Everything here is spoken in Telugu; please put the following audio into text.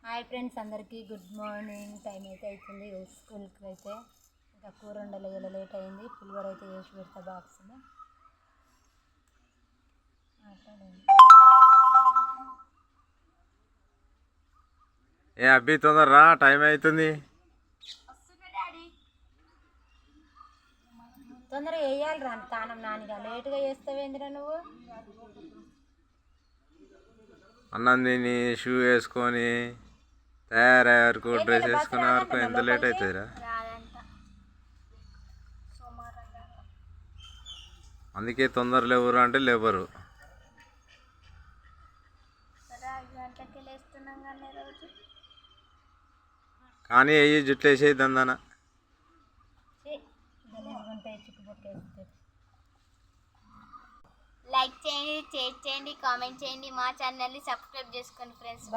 హాయ్ ఫ్రెండ్స్, అందరికీ గుడ్ మార్నింగ్. టైం అయితే అవుతుంది స్కూల్కి అయితే. ఇంకా కూర వండలేదు, లేట్ అయింది. పులిహోర అయితే వేసి పెడతా బాక్స్ని. ఏ అబ్బి తొందరరా, టైం అవుతుంది. తొందరగా వేయాలి రా, తానం నానిగా. లేటుగా చేస్తావేందిరా నువ్వు? అన్నం తిని షూ వేసుకొని తయారయ్యే వరకు, డ్రెస్ వేసుకునే వరకు ఎంత లేట్ అవుతుందిరా? అందుకే తొందర లేవురా అంటే లేవరు. కానీ అయ్యి జుట్లు వేసేది దందాన. లైక్ చేయండి, షేర్ చేయండి, కామెంట్ చేయండి, మా ఛానల్ని సబ్స్క్రైబ్ చేసుకోండి ఫ్రెండ్స్.